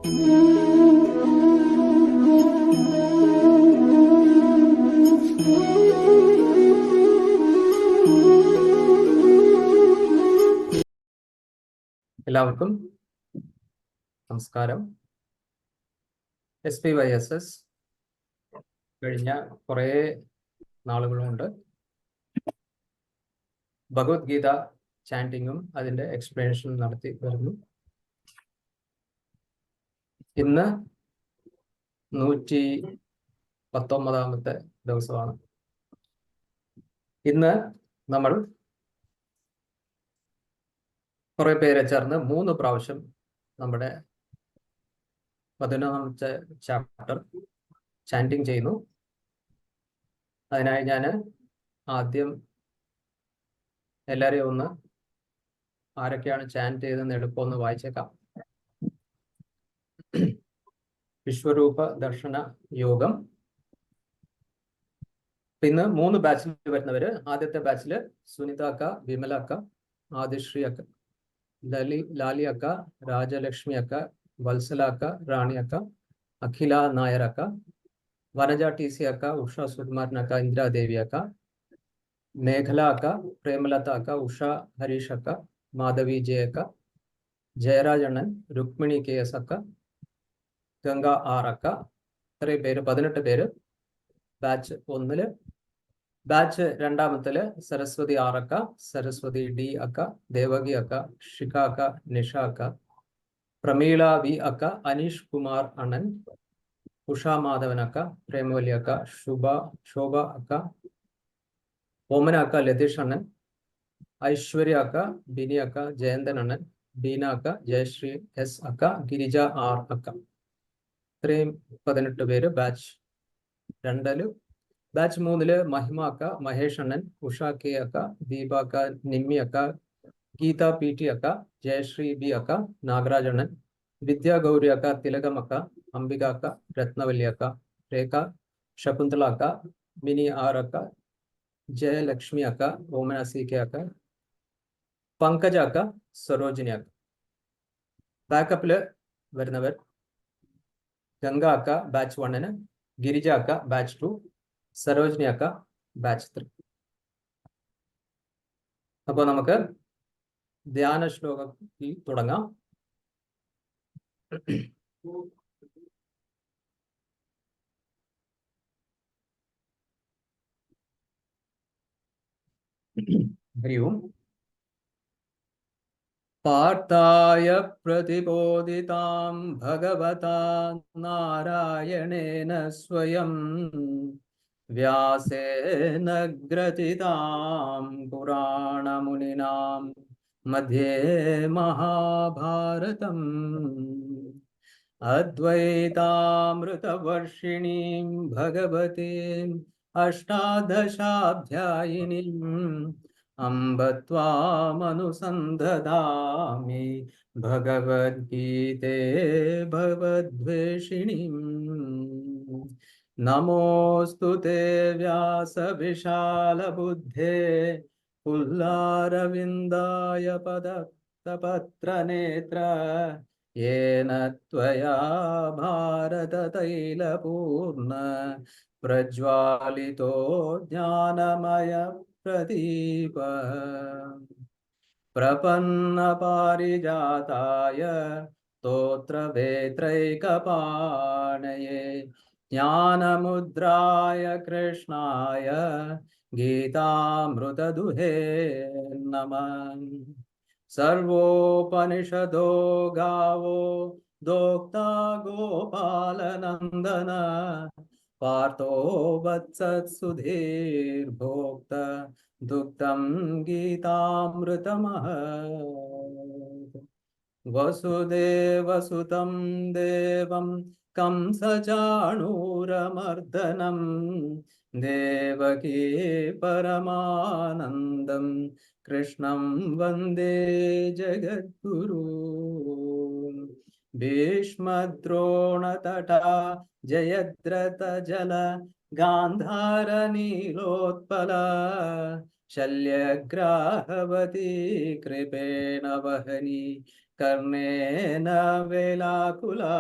എല്ലാവർക്കും നമസ്കാരം. SPYSS കഴിഞ്ഞ കുറേ നാളുകളുണ്ട് ഭഗവത്ഗീത ചാൻറ്റിങ്ങും അതിൻ്റെ എക്സ്പ്ലനേഷനും നടത്തി വരുന്നു. ഇന്ന് 119ാമത്തെ ദിവസമാണ്. ഇന്ന് നമ്മൾ കുറെ പേരെ ചേർന്ന് 3 പ്രാവശ്യം നമ്മുടെ 11ാമത്തെ ചാപ്റ്റർ ചാൻറ്റിങ് ചെയ്യുന്നു. അതിനായി ഞാൻ ആദ്യം എല്ലാവരെയും ഒന്ന് ആരൊക്കെയാണ് ചാൻറ്റ് ചെയ്തെന്ന് എളുപ്പമൊന്ന് വായിച്ചേക്കാം. വിശ്വരൂപ ദർശന യോഗം. ഇന്ന് 3 ബാച്ചിൽ വരുന്നവര്. ആദ്യത്തെ ബാച്ചില് സുനിത അക്ക, വിമല അക്ക, ആദിശ്രീ അക്ക, ലാലി അക്ക, രാജലക്ഷ്മി അക്ക, വത്സല അക്ക, റാണി അക്ക, അഖില നായർ അക്ക, വനജ TC അക്ക, ഉഷ സുകുമാരൻ അക്ക, ഇന്ദിരാദേവി അക്ക, മേഖല അക്ക, പ്രേമലത അക്ക, ഉഷ ഹരീഷ് അക്ക, മാധവി ജെ അക്ക, ജയരാജ് അണ്ണൻ, രുക്മിണി KS അക്ക, ഗംഗ R അക്ക. ഇത്രയും പേര് 18 പേര് ബാച്ച് 1-ല്. ബാച്ച് 2-ത്തില് സരസ്വതി R അക്ക, സരസ്വതി D അക്ക, ദേവകി അക്ക, ഷിക അക്ക, നിഷ അക്ക, പ്രമീള V അക്ക, അനീഷ് കുമാർ അണ്ണൻ, ഉഷാ മാധവൻ അക്ക, പ്രേമവല്ലി അക്ക, ശോഭ അക്ക, ഓമന അക്ക, ലതീഷ് അണ്ണൻ, ഐശ്വര്യ അക്ക, ബിനി അക്ക, ജയന്തൻ അണ്ണൻ, ബീന അക്ക, ജയശ്രീ S അക്ക, ഗിരിജ R അക്ക. ഇത്രയും 18 പേര് ബാച്ച് 2-ല്. ബാച്ച് 3-ല് മഹിമ അക്ക, മഹേഷ് അണ്ണൻ, ഉഷ K അക്ക, ദീപ അക്ക, നിമ്മി അക്ക, ഗീത PT അക്ക, ജയശ്രീ B അക്ക, നാഗരാജ് അണ്ണൻ, വിദ്യാ ഗൗരി അക്ക, തിലകം അക്ക, അംബിക അക്ക, രത്നവല്ലി അക്ക, രേഖ, ശകുന്തള അക്ക, മിനി R അക്ക, ജയലക്ഷ്മി അക്ക, ഓമന CK അക്ക, പങ്കജ അക്ക, സരോജിനി അക്ക. ബാക്കപ്പില് വരുന്നവർ ഗംഗ അക്ക ബാച്ച് 1-ന്, ഗിരിജ അക്ക ബാച്ച് 2, സരോജിനി അക്ക ബാച്ച് 3. അപ്പോൾ നമുക്ക് ധ്യാന ശ്ലോകത്തിൽ തുടങ്ങാം. ഹരി ഓം. പാർത്ഥായ പ്രതിബോധിതാം ഭഗവതാ നാരായണേന സ്വയം വ്യാസേന ഗ്രഥിതാം പുരാണമുനിനാം മധ്യേ മഹാഭാരതം അദ്വൈതാമൃതവർഷിണീം ഭഗവതീം അഷ്ടാദശാധ്യായിനീം അംബ ത്വാമനുസന്ധദാമി ഭഗവദ്ഗീതേ ഭവദ്വേഷിണീം. നമോസ്തുതേ വ്യാസവിശാലബുദ്ധേ പുല്ലാരവിന്ദായ പദപത്രനേത്ര യേന ത്വയാ ഭാരതതൈലപൂർണ പ്രജ്വാലിതോ ജ്ഞാനമയ പ്രദീപ. പ്രപന്ന പാരിജാതായ സ്തോത്രവേത്രൈകപാണയേ ജ്ഞാനമുദ്രായ കൃഷ്ണായ ഗീതാമൃതദുഹേ നമഃ. സർവോപനിഷദോ ഗാവോ ദോക്താ ഗോപാലനന്ദന പാർത്ഥോ വത്സത്സുധീർഭോക്ത ദുഗ്ധം ഗീതാമൃതമഹത്. വസുദേവസുതം ദേവം കംസചാണൂരമർദ്ദനം ദേവകീ പരമാനന്ദം കൃഷ്ണം വന്ദേ ജഗദ്ഗുരു. ഭീഷ്മദ്രോണതടാ ജയദ്രഥ ജല ഗാന്ധാര നീലോത്പല ശല്യഗ്രാഹവതി കൃപേണ വഹനി कर्णेन वेलाकुला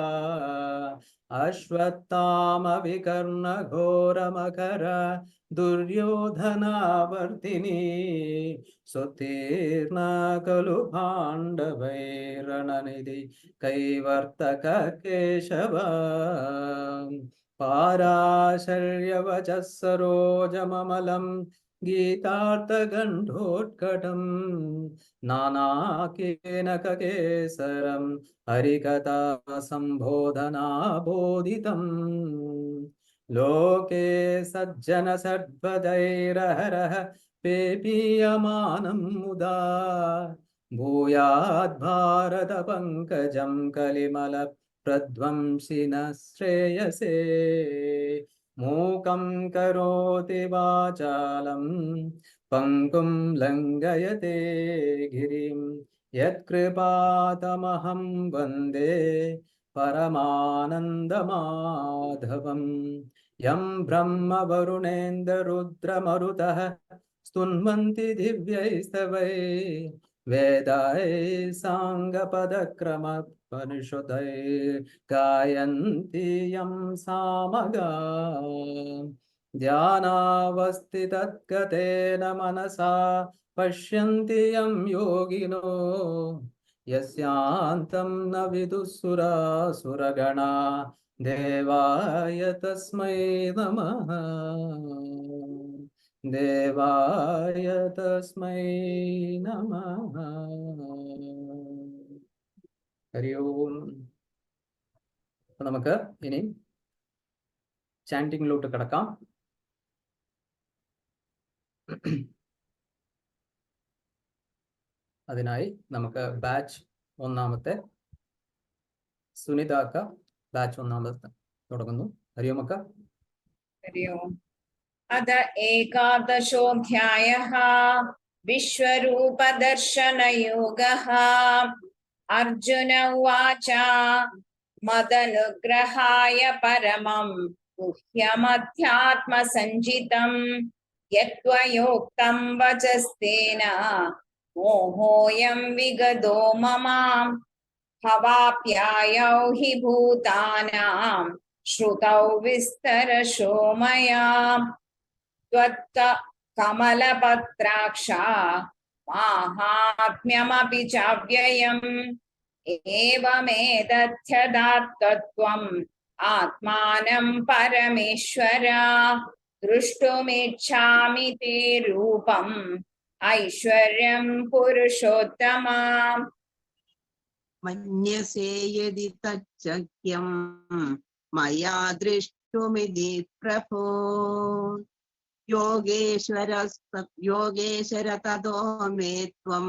अश्वत्थामविकर्णघोरमकर दुर्योधनावर्तिनी सुतीर्णा खलु पाण्डवैरणनिधि कैवर्तक केशव पाराशर्यवचः सरोजममलं गीतार्थगण्डोत्कटं नानाकेनककेसरं हरिकथा सम्बोधना बोधितम् लोके सज्जन सद्वदैरहरः पेपीयमानं मुदा भूयाद् भारत पंकजं कलिमल प्रध्वंसिन श्रेयसे मूकं करोति वाचालं पंकुं लंघयते गिरिं यत्कृपातमहं वन्दे परमानन्दमाधवम् यं ब्रह्म वरुणेन्द्ररुद्रमरुतः स्तुन्वन्ति दिव्यैस्तवै वेदाय साङ्गपदक्रमपनिषदैर्गायन्ति यं सामगा ध्यानावस्थितद्गतेन मनसा पश्यन्ति यं योगिनो यस्यान्तं न विदुःसुरासुरगणा देवाय तस्मै नमः देवाय तस्मै नमः हरि ओम നമുക്ക് ഇനി ചാന്റിങ്ങിലോട്ട് കടക്കാം അതിനായി നമുക്ക് ബാച്ച് ഒന്നാമത്തെ സുനിതാക്ക ബാച്ച് ഒന്നാമത്തെ തുടങ്ങുന്നു ഹരി ഓം അക്ക हरि ओम् अथ एकादशोऽध्यायः विश्वरूपदर्शनयोगः अर्जुन उवाच मदनुग्रहाय परमं गुह्यमध्यात्मसञ्चितं यत्त्वयोक्तं वचस्तेन मोहोऽयं विगतो मम भवाप्यायौ हि भूतानां श्रुतौ विस्तरशो मया त्वत्त कमलपत्राक्षा माहात्म्यमपि चाव्ययम् एवमेतथ्यदात्तत्वम् आत्मानं परमेश्वर द्रष्टुमिच्छामि ते रूपम् ऐश्वर्यं पुरुषोत्तमा मन्यसे यदि तच्चक्यं मया दृष्टुमिति प्रभो योगेश्वर ततो मे त्वं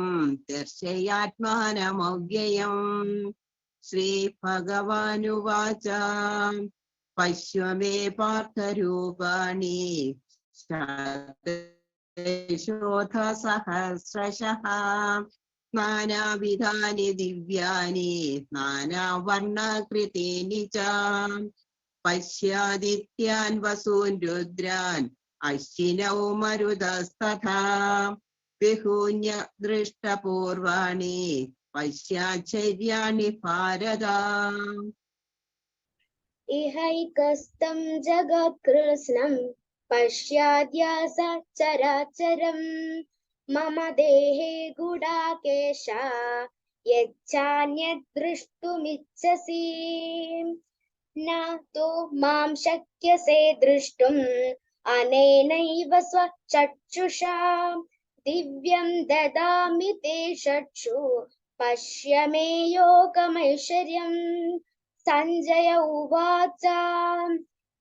दर्शयात्मानमव्ययम् श्रीभगवानुवाच पश्य मे पार्थरूपाणि शतशोथसहस्रशः नानाविधानि दिव्यानि नानावर्णकृतीनि च पश्यादित्यान् वसून् रुद्रान् अश्विनौ मरुतस्तथा विहून्य दृष्टपूर्वाणि पश्याश्चर्याणि भारत इहैकस्तं जगत्कृत्स्नं पश्याद्या सचराचरम् मम देहे गुडाकेश यच्चान्यद् द्रष्टुमिच्छसि न तो मां शक्यसे द्रष्टुम् अनेनैव स्वचक्षुषा दिव्यं ददामि ते चक्षु पश्य मे योगमैश्वर्यम् संजय उवाच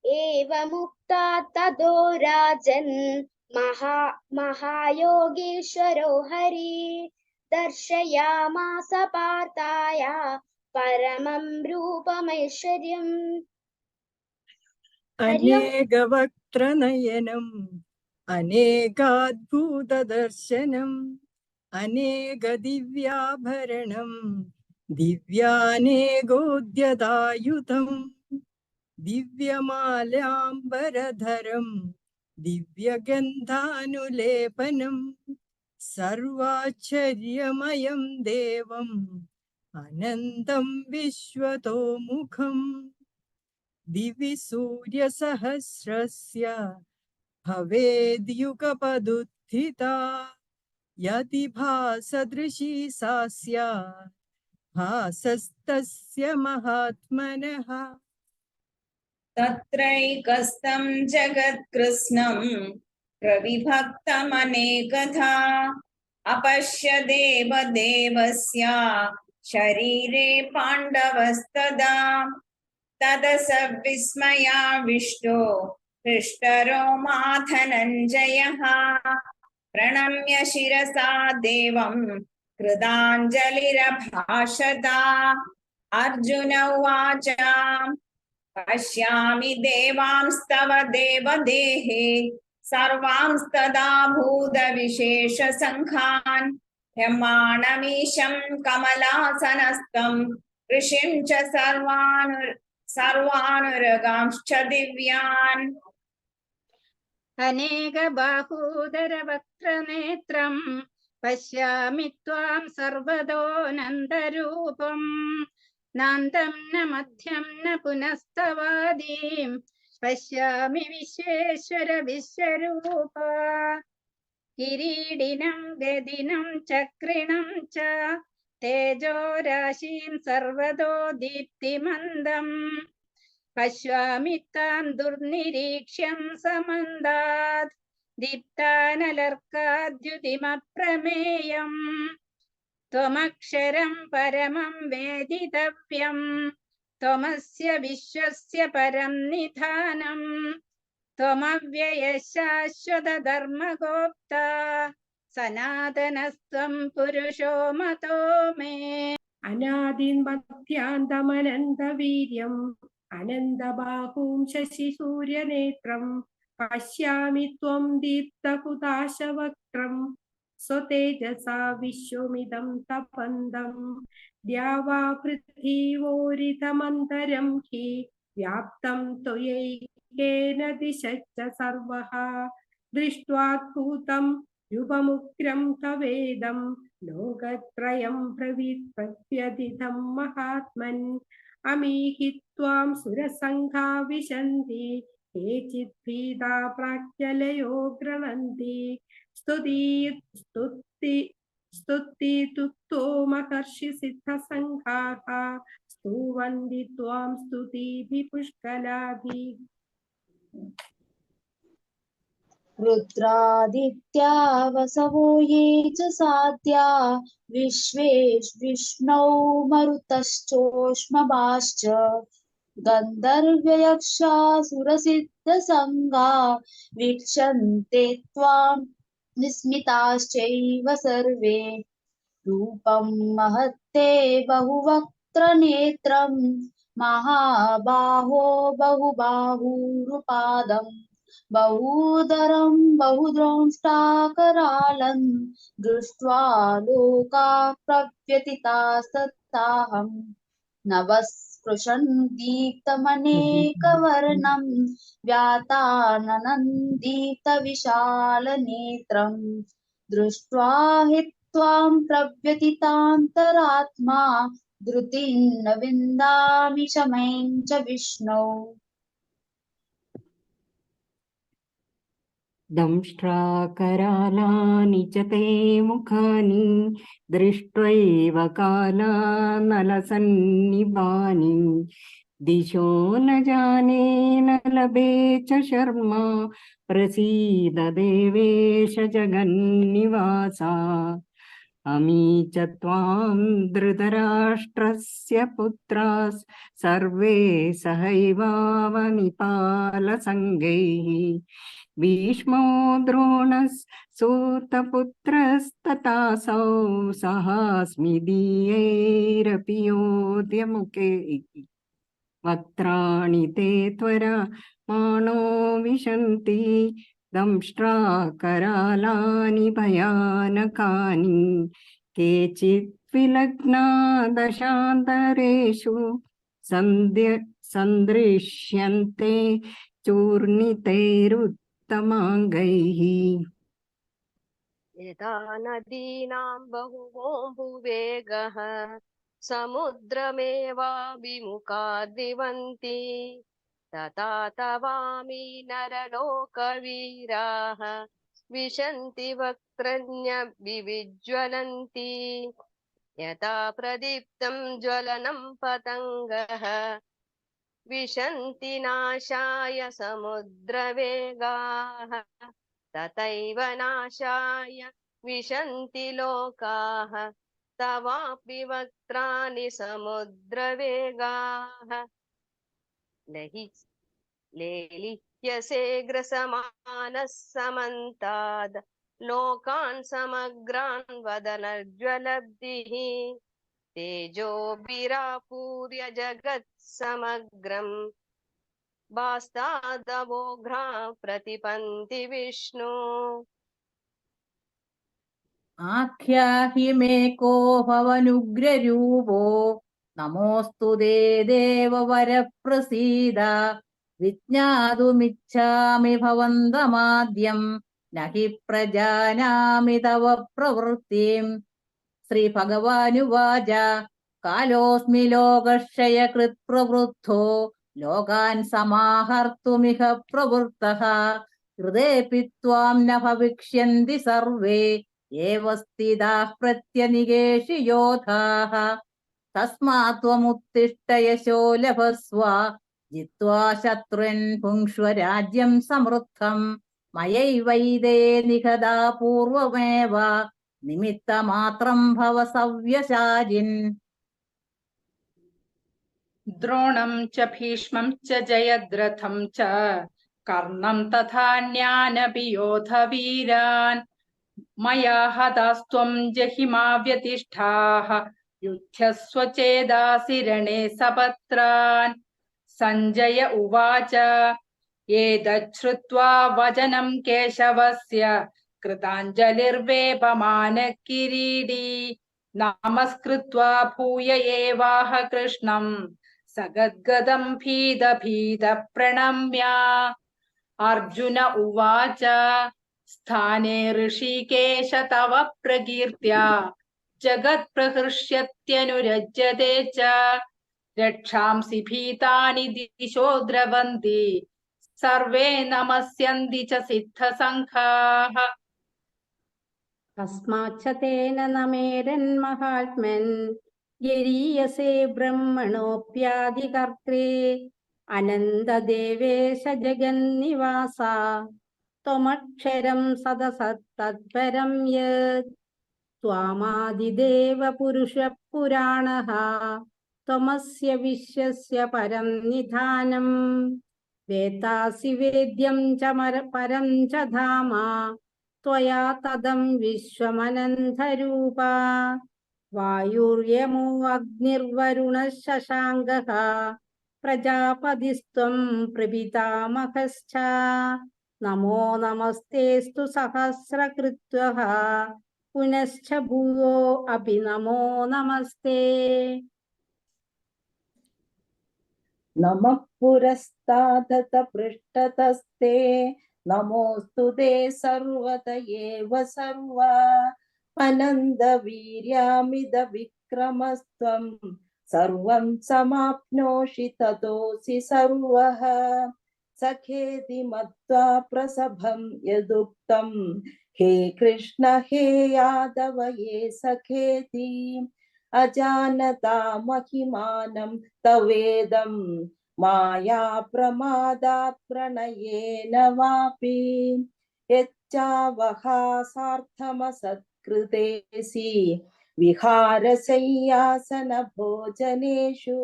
एवमुक्ता ततो राजन् महायोगेश्वरो हरि दर्शयामास पार्थाय परमं रूपमैश्वर्यम् अनेकवक्त्रनयनम् अनेकाद्भुतदर्शनम् अनेकदिव्याभरणम् दिव्यानेकोद्यतायुधम् दिव्यमाल्याम्बरधरम् दिव्यगन्धानुलेपनम् सर्वाश्चर्यमयं देवम् अनन्तं विश्वतोमुखं दिवि सूर्यसहस्रस्य भवेद्युगपदुत्थिता यदि भासदृशी सा स्यात् भासस्तस्य महात्मनः तत्रैकस्तं जगत्कृत्स्नं प्रविभक्तमनेकधा अपश्य देवदेवस्य शरीरे पाण्डवस्तदा तदस विस्मयाविष्टो हृष्टरोमा धनञ्जयः प्रणम्य शिरसा देवं कृताञ्जलिरभाषत अर्जुन उवाच पश्यामि देवांस्तव देवदेहे सर्वांस्तदा भूतविशेषसङ्घान् ब्रह्माणमीशं कमलासनस्थं ऋषिं च सर्वानुरगांश्च दिव्यान् अनेकबाहूदरवक्त्रनेत्रं पश्यामि त्वां सर्वतोऽनन्तरूपं नान्तं न मध्यं न पुनस्तवादिं पश्यामि विश्वेश्वर विश्वरूप किरीटिनं गदिनं चक्रिणं च तेजोराशिं सर्वतो दीप्तिमन्दम् पश्यामि तां दुर्निरीक्ष्यं समन्दात् दीप्तानलर्काद्युतिमप्रमेयम् त्वमक्षरं परमं वेदितव्यं त्वमस्य विश्वस्य परं निधानम् त्वमव्ययः शाश्वतधर्मगोप्ता सनातनस्त्वं पुरुषो मतो मे अनादिमध्यान्तमनन्तवीर्यम् अनन्तबाहुं शशिसूर्यनेत्रं पश्यामि त्वं दीप्तहुताशवक्त्रं स्वतेजसा विश्वमिदं तपन्दं द्यावा पृथिवोरितमन्तरं हि व्याप्तं त्वयैकेन दिशश्च सर्वः दृष्ट्वाद्भुतं युगमुग्रं तवेदं लोकत्रयं प्रव्यथितं महात्मन् अमीहि त्वां सुरसङ्घा विशन्ति केचित् भीता प्राक्यलयो गृह्णन्ति स्तुतितुक्तो महर्षि सिद्धसङ्घाः स्तुवन्ति त्वां स्तुतिभिः पुष्कलाभिः रुद्रादित्या वसवो ये च साध्या विष्णौ मरुतश्चोष्मपाश्च गन्धर्वयक्षासुरसिद्धसङ्गा वीक्षन्ते त्वां विस्मिताश्चैव सर्वे रूपं महत्ते बहुवक्त्रनेत्रं महाबाहो बहुबाहुरुपादम् बहुदरं बहुद्रंष्टाकरालं दृष्ट्वा लोकाः प्रव्यथितास्तथाहं नवस्पृशन् दीप्तमनेकवर्णं व्याताननं दीप्तविशालनेत्रं दृष्ट्वा हि त्वां प्रव्यथितान्तरात्मा धृतिं न विन्दामि शमं च विष्णौ दंष्ट्राकरालानि च ते मुखानि दृष्ट्वैव कालानलसन्निभानि दिशो न जाने न लभे च शर्मा प्रसीद देवेश जगन्निवासा अमी च त्वां धृतराष्ट्रस्य पुत्रास् सर्वे सहैवावनिपालसङ्गैः भीष्मो द्रोणस्सूतपुत्रस्तथासौ सहास्मि दीयैरपि योध्यमुखैः वक्त्राणि ते त्वरा मानो विशन्ति दंष्ट्राकरालानि भयानकानि केचित् विलग्ना दशान्तरेषु सन्दृश्यन्ते चूर्णितैरुत्तमाङ्गैः यथा नदीनां बहुवोऽम्बुवेगः समुद्रमेवाभिमुखाद्विवन्ति तथा तवामि नरलोकवीराः विशन्ति वक्त्रन्यविज्वलन्ति यथा प्रदीप्तं ज्वलनं पतङ्गः विशन्ति नाशाय समुद्रवेगाः तथैव नाशाय विशन्ति लोकाः तवापि वक्त्राणि समुद्रवेगाः लेलिह्यसे ग्रसमानः समन्ताद् लोकान् समग्रान् वदनज्वलब्धिः तेजोभिरापूर्य जगत् समग्रम् बास्तादवोघ्रा प्रतिपन्ति विष्णु आख्याहि मे को भवनुग्ररूपो नमोऽस्तु ते देववरप्रसीद विज्ञातुमिच्छामि भवन्तमाद्यं न हि प्रजानामि तव प्रवृत्तिम् श्रीभगवानुवाच कालोऽस्मि लोकक्षयकृत् प्रवृद्धो लोकान् समाहर्तुमिह प्रवृत्तः हृदेऽपि त्वां न भविष्यन्ति सर्वे एव स्थिताः प्रत्यनिकेषु योधाः तस्मात् त्वमुत्तिष्ठ यशो लभस्व जित्वा शत्रुन् भुङ्क्ष्व राज्यं समृद्धम् मयैवैते निहता पूर्वमेव निमित्तमात्रं भव सव्यसाचिन् द्रोणं च भीष्मं च जयद्रथं च कर्णं तथान्यानपि योधवीरान् मया हतास्त्वं जहिमा व्यतिष्ठाः युध्यस्व चेदासि रणे सपत्रान् सञ्जय उवाच एतच्छ्रुत्वा वचनं केशवस्य कृताञ्जलिर्वेपमानः किरीटी नमस्कृत्वा भूय एवाह कृष्णं सगद्गदं भीत प्रणम्य अर्जुन उवाच स्थाने ऋषिकेश तव प्रकीर्त्या जगत्प्रहृष्यत्यनुरज्यते च रक्षांसि भीतानि दिशो द्रवन्ति सर्वे नमस्यन्ति च सिद्धसङ्घाः तस्माच्च तेन नमेरन्महात्मन् यरीयसे ब्रह्मणोऽप्यादिकर्त्रे अनन्तदेवेश जगन्निवासा त्वमक्षरं सदसत्तत्परं यत् त्वामादिदेव पुरुषः पुराणः त्वमस्य विश्वस्य परं निधानम् वेत्तासि वेद्यं च परं च धाम त्वया तदं विश्वमनन्तरूपा वायुर्यमो अग्निर्वरुणः शशाङ्कः प्रजापतिस्त्वं प्रपितामहश्च नमो नमस्तेस्तु सहस्रकृत्वः पुनश्च भूयो अपि नमो नमस्ते नमः पुरस्तादत पृष्ठतस्ते नमोऽस्तु ते सर्वत एव सर्वा अनन्दवीर्यामिद विक्रमस्त्वं सर्वं समाप्नोषि ततोऽसि सर्वः सखेति मत्वा प्रसभं यदुक्तं हे कृष्ण हे यादव ये सखेति अजानता महिमानं तवेदं माया प्रमादात् प्रणयेन वापि यच्चावहासार्थमसत्कृतेसि विहारशय्यासन भोजनेषु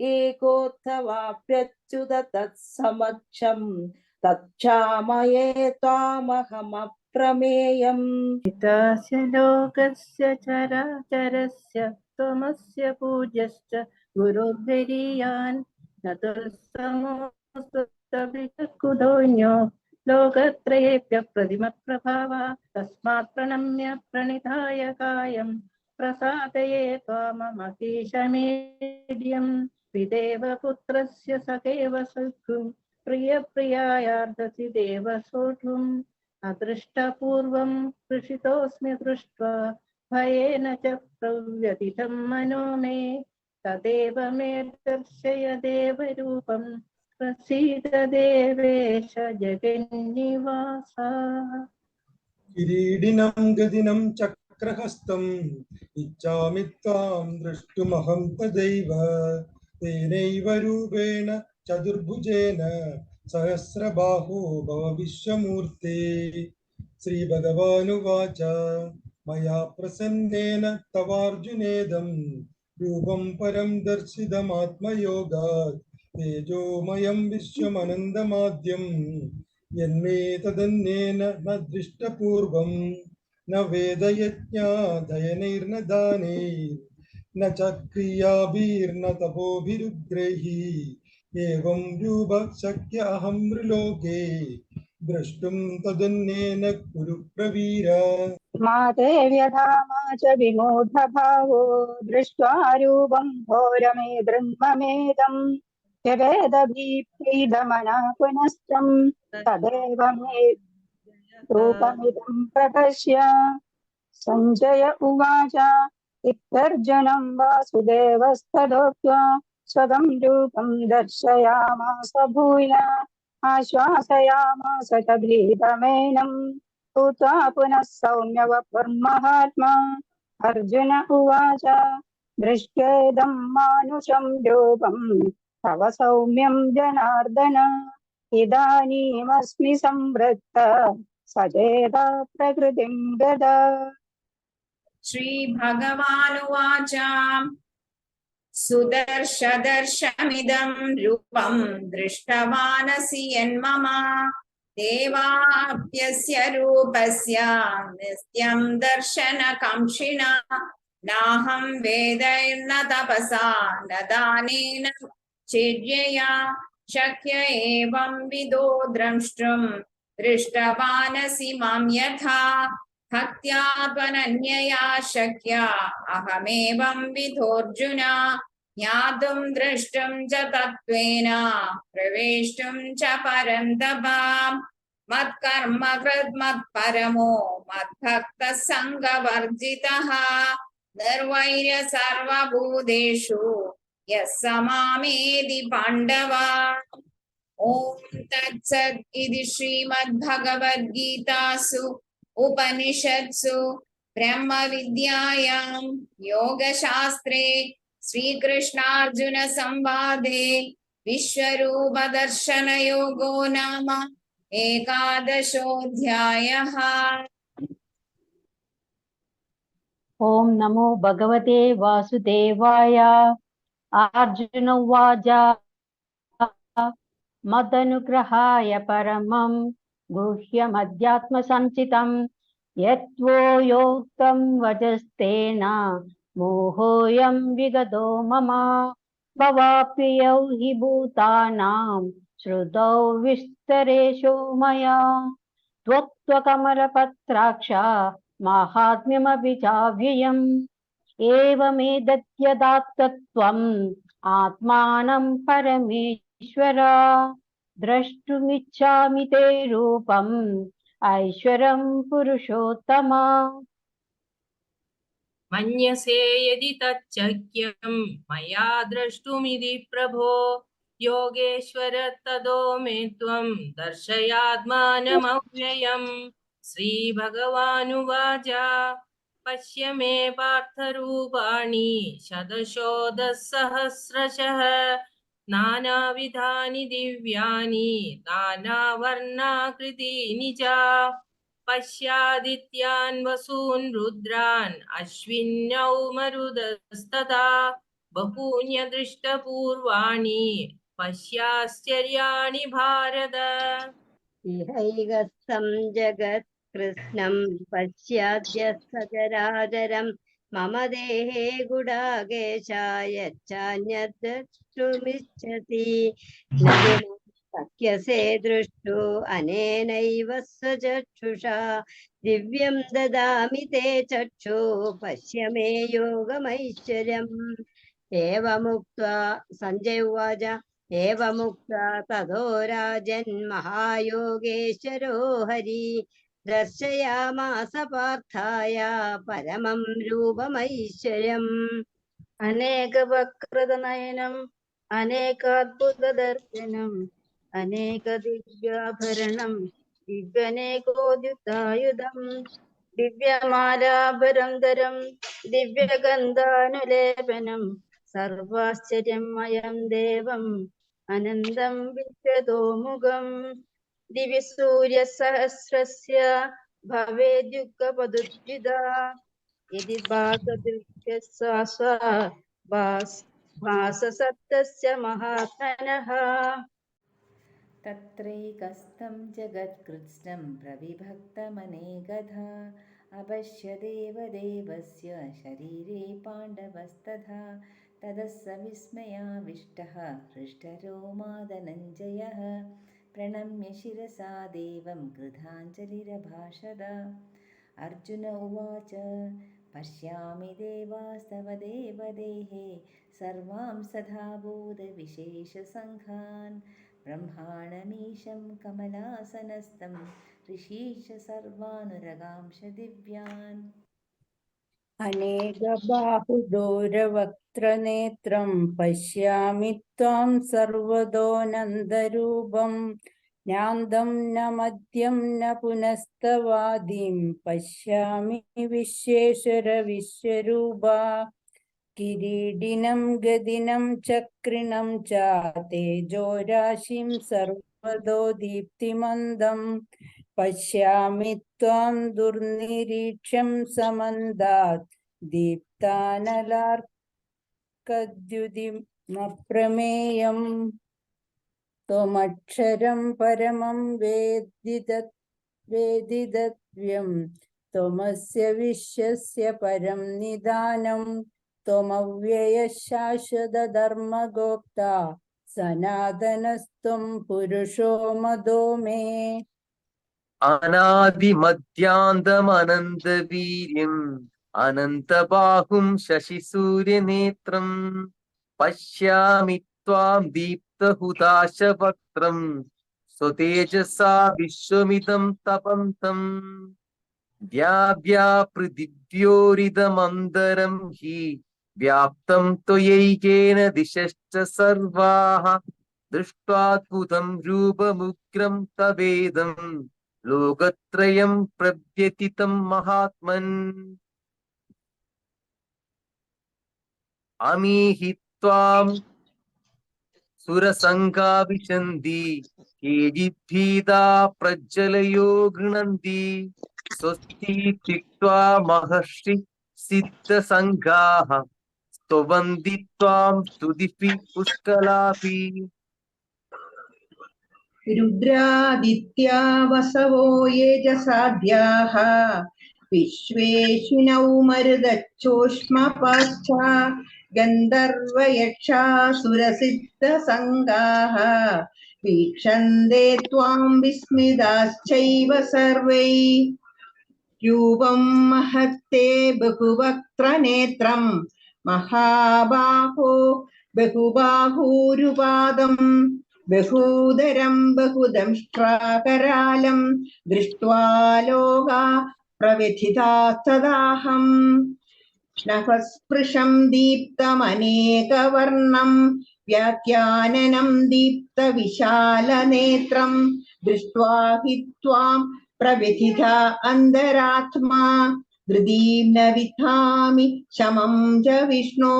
एकोत्थवाप्यच्युत तत्समक्षं तच्छामये त्वामहमप्रमेयम् हितास्य लोकस्य चराचरस्य त्वमस्य पूज्यश्च गुरुर्गरीयान् न तुल्यमोऽस्तुतविकुतोऽन्यो लोकत्रयेभ्यः प्रतिमप्रभावा तस्मात् प्रणम्य प्रणिधाय कायं प्रसादये त्वाममकेशमेड्यम् विदेव पुत्रस्य सखेव सद्गुं प्रियप्रियायार्दसि देव सोढुम् अदृष्टपूर्वं कृषितोऽस्मि दृष्ट्वा भयेन च प्रव्यथितं मनो मे तदेव मे दर्शय देवरूपं प्रसीद देवेश जगन्निवास। किरीटिनं गदिनं चक्रहस्तम् इच्छामि त्वां द्रष्टुमहं तदैव तेनैव रूपेण चतुर्भुजेन सहस्रबाहो भव विश्वमूर्ते। श्रीभगवानुवाच मया प्रसन्नेन तवार्जुनेदं रूपं परं दर्शितमात्मयोगात् तेजोमयं विश्वमनन्दमाद्यं यन्मे तदन्येन न दृष्टपूर्वं न वेदयज्ञाध्ययनैर्न दानैर्न च क्रियाभिर्न तपोभिरुग्रैः एवं रूप शक्य अहं नृलोके द्रष्टुं तदन्येन कुरु प्रवीर। मा ते व्यथा मा च विमूढभावो दृष्ट्वा रूपं घोरमेदृन्ममेदम् यवेदभीप्रीडमनः पुनस्तं तदेव मे रूपमिदं प्रपश्य। सञ्जय उवाच इत्यर्जुनं वासुदेवस्तदोक्त्वा स्वदं रूपं दर्शयामास भूय आश्वासयामास च भीतमेनं भूत्वा पुनः सौम्य वपुर्महात्मा। अर्जुन उवाच दृष्ट्वेदं मानुषं रूपं तव सौम्यं जनार्दन इदानीमस्मि संवृत्त सचेता प्रकृतिं गदा। श्रीभगवानुवाच सुदर्शदर्शमिदं रूपं दृष्टवानसि यन्मम देवाप्यस्य रूपस्य नित्यं दर्शनकाङ्क्षिणा नाहं वेदैर्न तपसा न दानेन चेज्यया शक्य एवं विदो द्रष्टुं दृष्टवानसि मां यथा भक्त्या त्वनन्यया शक्या अहमेवं विधोऽर्जुन ज्ञातुं द्रष्टुं च तत्त्वेन प्रवेष्टुं च परन्तप मत्कर्म कृत् मत्परमो मद्भक्तः सङ्गवर्जितः निर्वैर्य सर्वभूतेषु यः स मामेति पाण्डव। ॐ तत्सत् इति श्रीमद्भगवद्गीतासु उपनिषत्सु ब्रह्मविद्यायां योगशास्त्रे श्रीकृष्णार्जुन संवादे विश्वरूपदर्शनयोगो नाम एकादशोऽध्यायः। ॐ नमो भगवते वासुदेवाय। अर्जुन उवाच मदनुग्रहाय परमं गुह्यमध्यात्मसञ्चितं यत्त्वो योक्तं वचस्तेन मोहोऽयं विगतो मम भवाप्ययौ हि भूतानां श्रुतौ विस्तरेषु मया त्वत्त्वकमलपत्राक्ष माहात्म्यमपि चाव्ययम् एवमेतद्यदा तत्त्वम् आत्मानं परमेश्वर द्रष्टुमिच्छामि ते रूपम् ऐश्वरं पुरुषोत्तम। मन्यसे यदि तच्चक्यं मया द्रष्टुमिति प्रभो योगेश्वर ततो मे त्वं दर्शयात्मानमव्ययम्। श्रीभगवानुवाच पश्य मे पार्थरूपाणि शतशोधसहस्रशः नानाविधानि दिव्यानि नानावर्णाकृतीनि च पश्यादित्यान् वसून् रुद्रान् अश्विन्यौ मरुदस्तथा बहून्यदृष्टपूर्वाणि पश्याश्चर्याणि भारत। इहैकस्थं जगत्कृत्स्नं पश्याद्य सचराचरं मम देहे गुडाकेशाय यच्चान्यद् द्रष्टुमिच्छसि न शक्यसे दृष्टो अनेनैव स्वचक्षुषा दिव्यं ददामि ते चक्षु पश्य मे योगमैश्वर्यम्। एवमुक्त्वा सञ्जय उवाच एवमुक्त्वा ततो राजन् महायोगेश्वरो हरि ദർശയാമാസ പാർത്ഥായ പരമം രൂപമൈശ്വര്യം. അനേകവക്രതനയനം അനേകാദ്ഭുതദർശനം അനേകദിവ്യാഭരണം ദിവ്യനേകോദ്യുതായുധം ദിവ്യമാലാഭരം ധരം ദിവ്യഗന്ധാനുലേപനം സർവാശ്ചര്യമയം ദേവം അനന്തം വിശ്വതോമുഖം. ദിവ്യസൂര്യസഹസ്രസ്യ ഭവേദ്യുഗപദുദ്വിത യദി ഭാസസപ്തസ്യ മഹാത്മനഃ. തത്രൈകസ്തം ജഗത്കൃത്സ്നം പ്രവിഭക്തമനേകധാ അപശ്യദേവദേവസ്യ ശരീരേ പാണ്ഡവസ്തഥാ തതസ്സ വിസ്മയാവിഷ്ടഃ ഹൃഷ്ടരോമാ ധനഞ്ജയഃ പ്രണമ്യ ശിരസാ ദേവം കൃതാഞ്ജലിരഭാഷത. അർജുന ഉവാച പശ്യാമി ദേവാസ്തവ ദേവദേഹേ സർവാംസഥാ ഭൂതവിശേഷസംഘാൻ ബ്രഹ്മാണമീശം കമലാസനസ്ഥം ഋഷീശ സർവാനുരഗാംശ ദിവ്യാൻ. അനേകബാഹുദൂരവക്ത്രനേത്രം പശ്യാമി ത്വാം സർവതോനന്ദരൂപം നാന്തം ന മദ്യം ന പുനസ്തവാദിം പശ്യാമി വിശ്വേശ്വര വിശ്വരൂപ. കിരീടിനം ഗദിനം ചക്രിണം ച തേജോരാശിം സർവതോ ദീപ്തിമന്തം പശ്യാമി ത്വാം ദുർനിരീക്ഷ്യം സമന്താത് ദീപ്താനലാർക്കദ്യുതിമപ്രമേയം. ത്വമക്ഷരം പരമം വേദിതവ്യം ത്വമസ്യ വിശ്വസ്യ പരം നിദാനം ത്വമവ്യയ ശാശ്വത ധർമ്മഗോപ്ത സനാതനസ്ത്വം പുരുഷോ മദോ മേ. അനാദിമധ്യാന്തമനന്തവീര്യം അനന്തബാഹും ശശിസൂര്യനേത്രം പശ്യാമി ത്വാം ദീപ്തഹുതാശവക്ത്രം സ്വതേജസാ വിശ്വമിദം തപന്തം വ്യാപ്യാപൃഥിവ്യോരിദമന്തരം ഹി വ്യാപ്തം ത്വയൈകേന ദിശശ്ച സർവാഃ ദൃഷ്ട്വാദ്ഭുതം രൂപമുഗ്രം തവേദം ലോകത്രയം പ്രവ്യതിതം മഹാത്മൻ. അമീഹി ത്വാം സുരസംഗാ വിശന്തി കേചിദ്ഭീതാ പ്രജ്വലയോ ഗൃണന്തി സ്വസ്തി തിക്ത്വാ മഹർഷി സിദ്ധസംഘാഃ സ്തുവന്തി ത്വാം സ്തുതിഭിഃ പുഷ്കലാഭി. രുദ്രാദിത്യാ വസവോ യേ ച സാധ്യാഃ വിശ്വേശിനൗ മരുതച്ചോഷ്മപാശ്ച ഗന്ധർവയക്ഷാസുരസിദ്ധസംഘാഃ വീക്ഷന്തെ ത്വാം വിസ്മിതാശ്ചൈവ സർവൈ. രൂപം മഹത്തെ ബഹുവക്ത്രനേത്രം മഹാബാഹോ ബഹുബാഹൂരുപാദം ബഹൂദരം ബഹുദംഷ്ട്രാകരാലം ദൃഷ്ട്വാ ലോകാ പ്രവ്യഥിതാസ്തദാഹം. നഭസ്പൃശം ദീപ്തമനേകവർണം വ്യാഖ്യാനനം ദീപ്തവിശാലനേത്രം ദൃഷ്ട്വാ ഹി ത്വാം പ്രവ്യഥിത അന്തരാത്മാ ധൃതീം ന വിദ്ധാമി ശമം ച വിഷ്ണോ.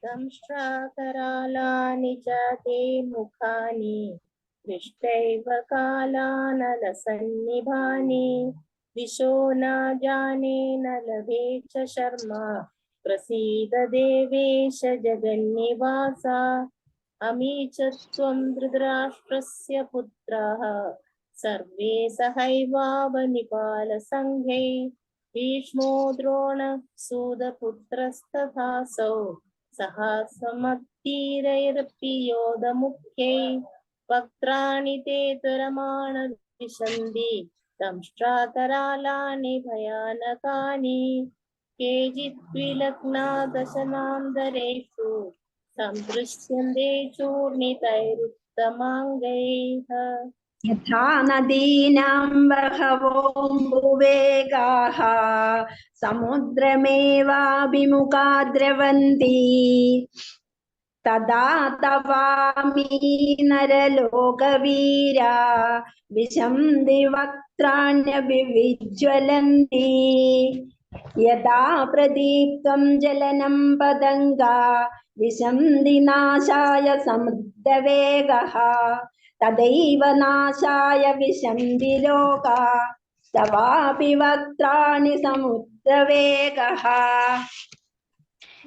സംശ്രാകരാലാനി ച തേ മുഖാനി ദൃഷ്ടൈവ കാലാനലസന്നിഭാനി ദിശോ ന ജാനേ ന ലഭേ ച ശർമ്മ പ്രസീദ ദേവേശ ജഗന്നിവാസ. അമീ ച ത്വം ധൃതരാഷ്ട്രസ്യ പുത്രാഃ സർവേ സഹൈവാവനിപാലസംഘൈ ഭീഷ്മോ ദ്രോണ സൂതപുത്രസ്തഥാസൗ സഹസ്രമത്തീരൈരപ്പി യോധമുഖ്യൈ വക്ത്രാണി തേ ത്വരമാണ വിശന്തി ദംഷ്ട്രാകരാലാനി ഭയാനകാനി കേചിത് വിലഗ്നാ ദശനാന്തരേഷു സദൃശ്യന്തെ ചൂർണിതൈരുത്തമാംഗൈഃ. यथा नदीनां बहवोऽम्बुवेगाः समुद्रमेवाभिमुखा द्रवन्ति तदा तवामि नरलोकवीरा विशन्ति वक्त्राण्यभिविज्वलन्ति यदा प्रदीप्तं जलनं पतङ्गा विशन्ति नाशाय समुद्रवेगः तदैव नाशाय विशन्ति लोका तवापि वक्त्राणि समुद्रवेगः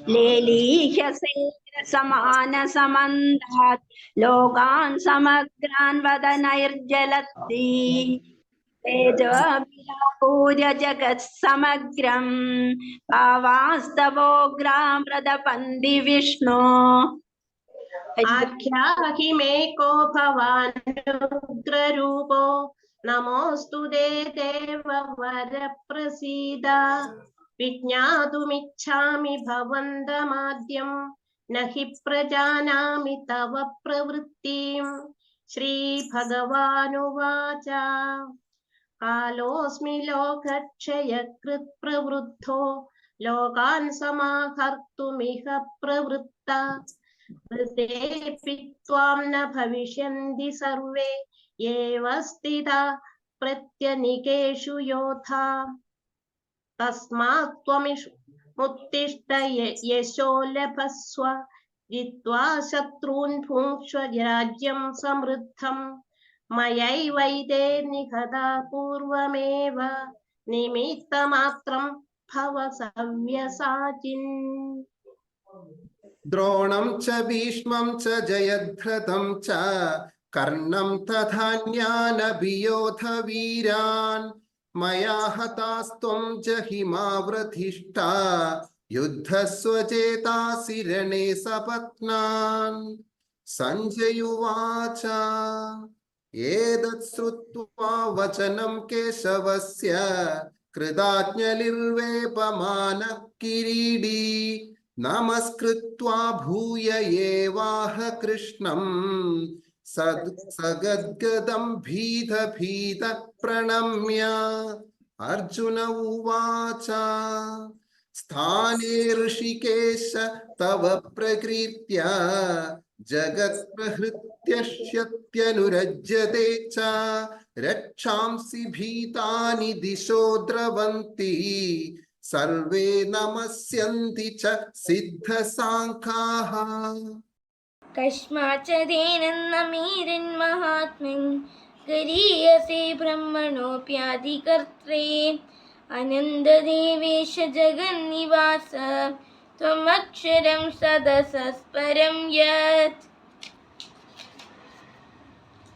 लेलीह्यसे समानसमन्दात् लोकान् समग्रान् वदनैर्जलति तेजोभिरापूर्य जगत् समग्रं भावास्तवोग्रां प्रदपन्ति विष्णो आख्याहि मे को भवानुग्ररूपो नमोऽस्तु ते देववर प्रसीद विज्ञातुमिच्छामि भवन्तमाद्यं न हि प्रजानामि तव प्रवृत्तिं श्रीभगवानुवाच कालोऽस्मि लोकक्षयकृत् प्रवृद्धो लोकान् समाहर्तुमिह प्रवृत्ता ऋतेऽपि त्वां न भविष्यन्ति सर्वे एव स्थिता प्रत्यनीकेषु योधा तस्मात् त्वमुत्तिष्ठ यशो लभस्व जित्वा शत्रून् भुङ्क्ष्व राज्यं समृद्धं मयैवैते निहता पूर्वमेव निमित्तमात्रं भव सव्यसाचिन् द्रोणं च भीष्मं च जयद्रथं च कर्णं तथान्यानभियोध वीरान् मया हतास्त्वं जहिमावृधिष्ठा युद्धस्वजेतासि रणे सपत्नान् सञ्जय उवाच एतत् श्रुत्वा वचनं केशवस्य कृताज्ञलिर्वेपमानः किरीटी नमस्कृत्वा भूय एवाह कृष्णं सगद्गदं भीत प्रणम्य अर्जुन उवाच स्थाने ऋषिकेश तव प्रकीर्त्या जगत्प्रहृत्यनुरज्यते च रक्षांसि भीतानि दिशो द्रवन्ति सर्वे नमस्यन्ति च सिद्धसाङ्खाः कस्माच्च तेनन्नमीरिन्महात्मन् गरीयसे ब्रह्मणोऽप्यादिकर्त्रे अनन्ददेवेश जगन्निवास त्वमक्षरं सदसस्परं यत्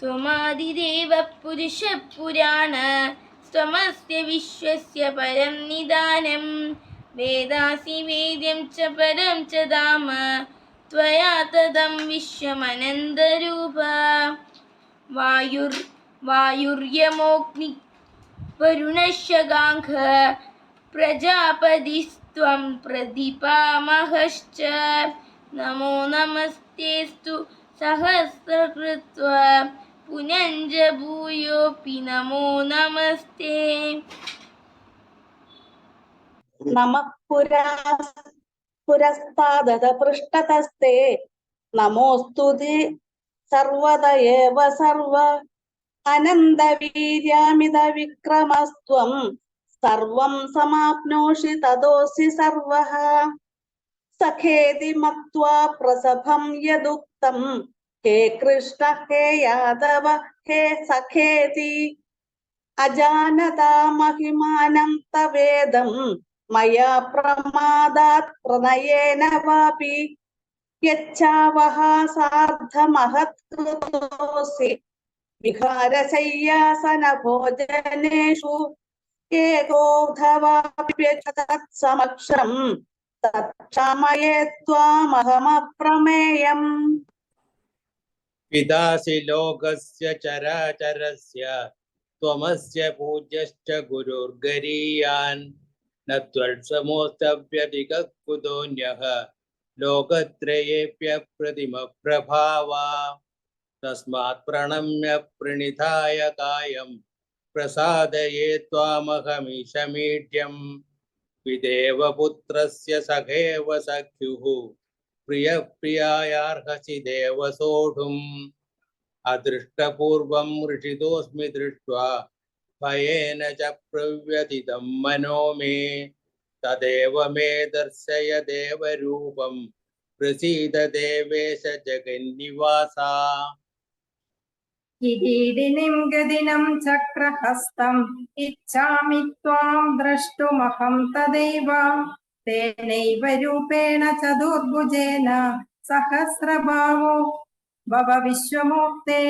त्वमादिदेवः पुरुषः पुराण त्वमस्य विश्वस्य परं निदानं वेदासि वेद्यं च परं च धाम त्वया तदं विश्वमनन्दरूप वायुर्यमोऽग्नि वरुणश्च गाङ्घ प्रजापतिस्त्वं प्रदीपामहश्च नमो नमस्तेस्तु सहस्रकृत्वा पुनञ्ज भूयोऽपि नमो नमस्ते नमः पुरस्तादत पृष्ठतस्ते नमोऽस्तु ते सर्वदा एव सर्व अनन्दवीर्यामिद विक्रमस्त्वं सर्वं समाप्नोषि ततोऽसि सर्वः सखेति मत्वा प्रसभं यदुक्तं हे कृष्ण हे यादव हे सखेति अजानता महिमानं तवेदं मया प्रमादात् प्रणयेन वापि यच्चावः सार्धमहत्कृतोऽसि विहारशय्यासन भोजनेषु एकोऽथवाप्यतत्समक्षं तत्क्षमये त्वामहमप्रमेयम् पितासि लोकस्य चराचरस्य त्वमस्य पूज्यश्च गुरुर्गरीयान् न त्वत्समोऽस्तव्यधिकः कुतोऽन्यः लोकत्रयेऽप्यप्रतिमप्रभावा तस्मात् प्रणम्य प्रणिधाय कायं प्रसादये त्वामहमीशमीड्यम् विदेव पुत्रस्य सखेव सख्युः प्रियप्रियायार्हसि देव सोढुम् अदृष्टपूर्वं हृषितोऽस्मि दृष्ट्वा भयेन च प्रव्यथितं मनो मे तदेव मे दर्शय देवरूपं प्रसीद देवेश जगन्निवासा। किरीटिनं गदिनं चक्रहस्तम् इच्छामि त्वां द्रष्टुमहं तदैव तेनैव रूपेण चतुर्भुजेन सहस्रभावो भव विश्वमूर्ते।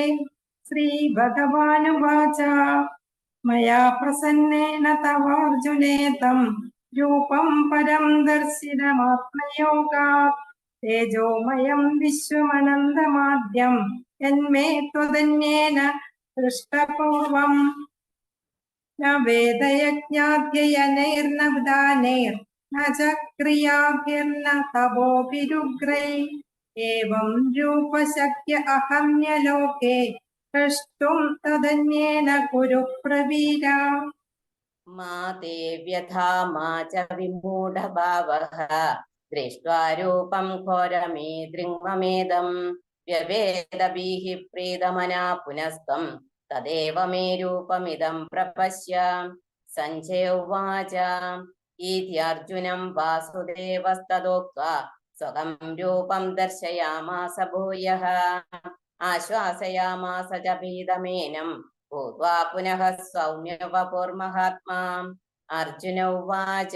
श्रीभगवानुवाच मया प्रसन्नेन तवार्जुनेदं रूपं परं दर्शितमात्मयोगात् तेजोमयं विश्वमनन्तमाद्यं यन्मे त्वदन्येन दृष्टपूर्वम् न वेदयज्ञाध्ययनैर्न दानैर्न च क्रियाभिर्न तपोभिरुग्रैः एवं रूपशक्य अहन्यलोके द्रष्टुं तदन्येन कुरु प्रवीर। मा ते व्यथा मा च विमूढभावः दृष्ट्वा रूपं घोरमीदृङ्ममेदं व्यवेदभिः प्रीतमना पुनस्त्वं तदेव मे रूपमिदं प्रपश्य। सञ्जय उवाच इति अर्जुनं वासुदेवस्तदोक्त्वा स्वकं रूपं दर्शयामास भूयः आश्वासयामास च भीतमेनं भूत्वा पुनः सौम्यवपुर्महात्मा। अर्जुन उवाच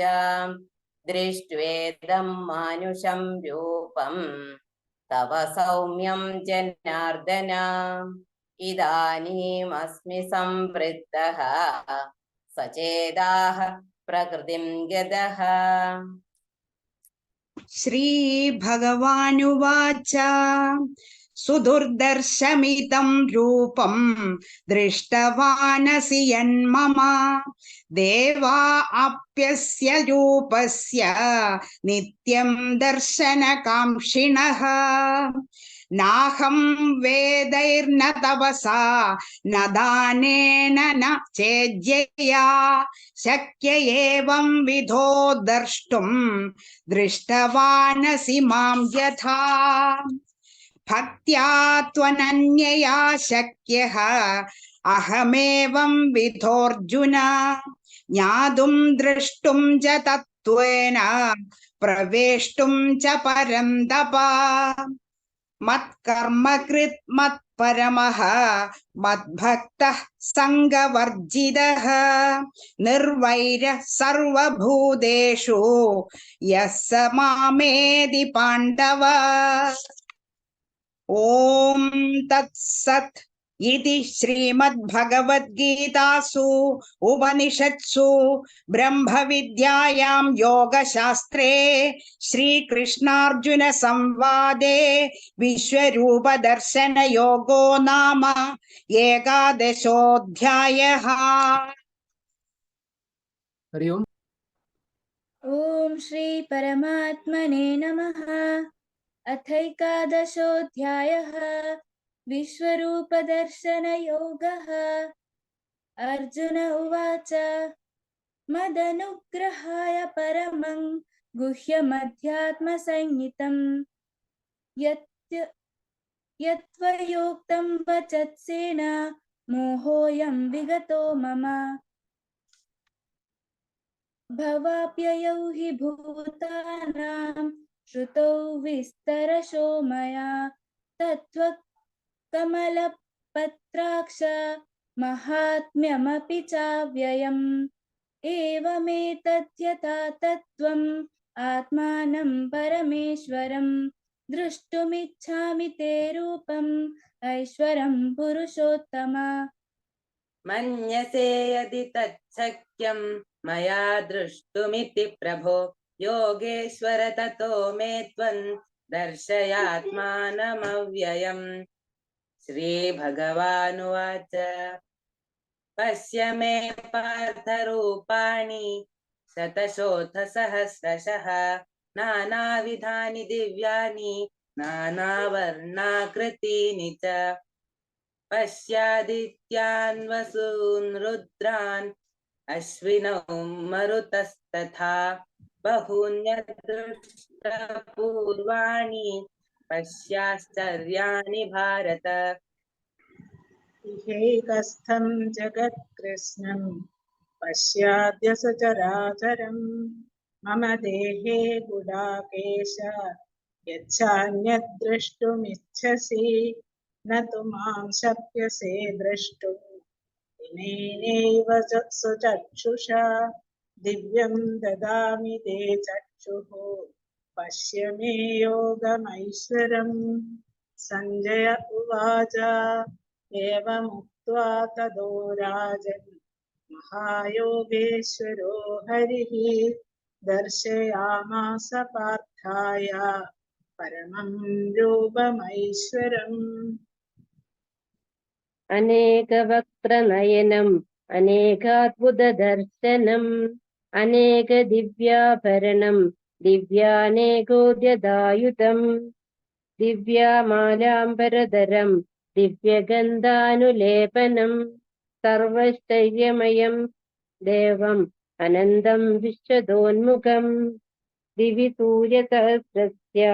दृष्ट्वेदं मानुषं रूपं तव सौम्यं जनार्दन इदानीमस्मि संवृत्तः सचेताः प्रकृतिं गतः। श्रीभगवानुवाच सुदुर्दर्शमिदं रूपं दृष्टवानसि यन्मम देवा अप्यस्य रूपस्य नित्यं दर्शनकाङ्क्षिणः नाहं वेदैर्न तपसा न दानेन न चेज्यया शक्य एवं विधो द्रष्टुं दृष्टवानसि मां यथा भक्त्या त्वनन्यया शक्यः अहमेवं विधोऽर्जुन ज्ञातुं द्रष्टुं च तत्त्वेन प्रवेष्टुं च परन्तप मत्कर्म कृत् मत्परमः मद्भक्तः संगवर्जितः निर्वैरः सर्वभूतेषु यः स मामेति पाण्डव। ॐ तत्सत् इति श्रीमद्भगवद्गीतासु उपनिषत्सु ब्रह्मविद्यायां योगशास्त्रे श्रीकृष्णार्जुन संवादे विश्वरूपदर्शनयोगो नाम 11 हरि ओम। ॐ श्री परमात्मने नमः। अथैकादशोऽध्यायः विश्वरूपदर्शनयोगः। अर्जुन उवाच मदनुग्रहाय परमं गुह्यमध्यात्मसंहितं यत्त्वयोक्तं वचत्सेन मोहोऽयं विगतो मम। भवाप्ययौ हि भूतानां श्रुतौ विस्तरशो मया तत्त्वकमलपत्राक्ष महात्म्यमपि चाव्ययम्। एवमेतद्यथा तत्त्वम् आत्मानं परमेश्वरं द्रष्टुमिच्छामि ते रूपम् ऐश्वरं पुरुषोत्तम। मन्यसे यदि तच्छक्यं मया द्रष्टुमिति प्रभो योगेश्वर ततो मे त्वं दर्शयात्मानमव्ययम्। श्रीभगवानुवाच पश्य मे पार्थरूपाणि शतशोथसहस्रशः नानाविधानि दिव्यानि नानावर्णाकृतीनि च पश्यादित्यान् वसून् रुद्रान् अश्विनौ मरुतस्तथा बहून्यदृष्टपूर्वाणि पश्याश्चर्याणि भारत। इहैकस्थं जगत्कृष्णं पश्याद्य सचराचरं मम देहे गुडाकेश यच्छान्यद्द्रष्टुमिच्छसि न तु मां शक्यसे द्रष्टुं दिनेनैव स्वचक्षुषा दिव्यं ददामि ते चक्षुः पश्य मे योगमैश्वरम्। सञ्जय उवाच एवमुक्त्वा ततो राजन् महायोगेश्वरो हरिः दर्शयामास पार्थाय परमं रूपमैश्वरम्। अनेकवक्त्रनयनम् अनेकाद्भुतदर्शनम् अनेकदिव्याभरणम् दिव्यानेकोद्यदायुधम् दिव्यामालाम्बरधरम् दिव्यगन्धानुलेपनम् सर्वैश्वर्यमयम् देवम् अनन्तम् विश्वतोन्मुखम् दिवि सूर्यसहस्रस्य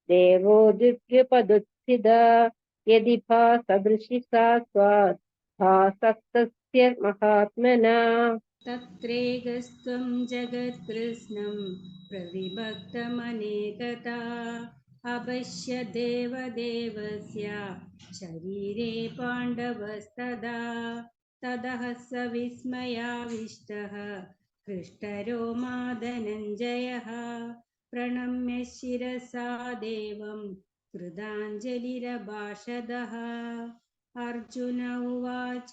देवो दिव्यपदुत्थिता यदि भासदृशि सा भासक्तस्य महात्मना। तत्रैकस्त्वं जगत्कृष्णं प्रविभक्तमनेकदा अपश्य देवदेवस्य शरीरे पाण्डवस्तदा ततः स विस्मयाविष्टः हृष्टरोमा धनञ्जयः प्रणम्य शिरसा देवं कृताञ्जलिरभाषदः। अर्जुन उवाच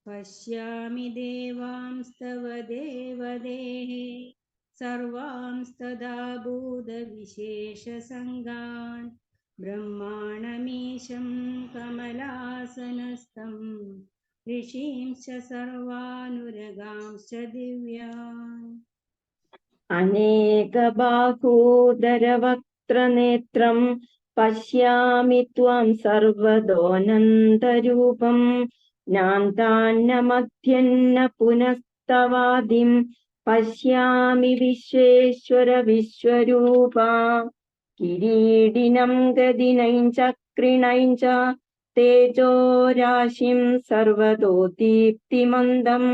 पश्यामि देवांस्तव देवदेः सर्वांस्तदा भूतविशेषसङ्गान् ब्रह्माणमीशं कमलासनस्थं ऋषींश्च सर्वानुरगांश्च दिव्यान्। अनेकबाहूदरवक्त्रनेत्रं पश्यामि त्वां सर्वतोऽनन्तरूपं नान्तान्न मध्यन्न पुनस्तवादिं पश्यामि विश्वेश्वर विश्वरूपा। किरीटिनं गदिनं चक्रिणं च तेजो राशिं सर्वतो दीप्तिमन्दं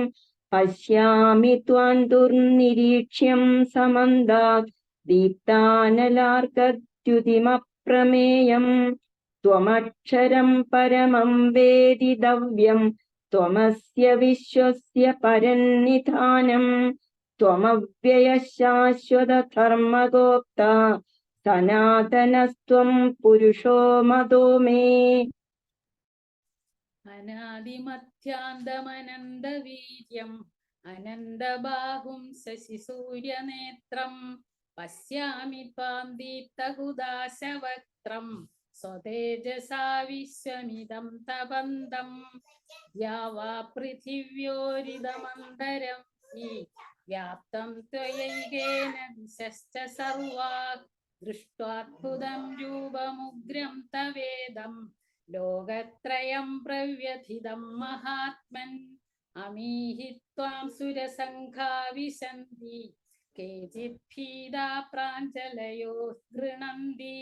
पश्यामि त्वां दुर्निरीक्ष्यं समन्तात् दीप्तानलार्कद्युतिमप्रमेयम्। त्वमक्षरं परमं वेदितव्यं त्वमस्य विश्वस्य परन्निधानम् त्वमव्ययः शाश्वतधर्मगोप्ता सनातनस्त्वं पुरुषो मतो मे। अनादिमध्यान्तमनन्तवीर्यम् अनन्तबाहुं शशिसूर्यनेत्रं पश्यामि त्वां दीप्तहुदाशवक्त्रं स्वतेजसा विश्वमिदं तपन्तं या वा पृथिव्योरिदमन्तरं हि व्याप्तं त्वयैकेन दिशश्च सर्वात् दृष्ट्वाद्भुतं रूपमुग्रं तवेदं लोकत्रयं प्रव्यथितं महात्मन्। अमीहि त्वां सुरसङ्घा विशन्ति केचित् भीता प्राञ्जलयो गृह्णन्ति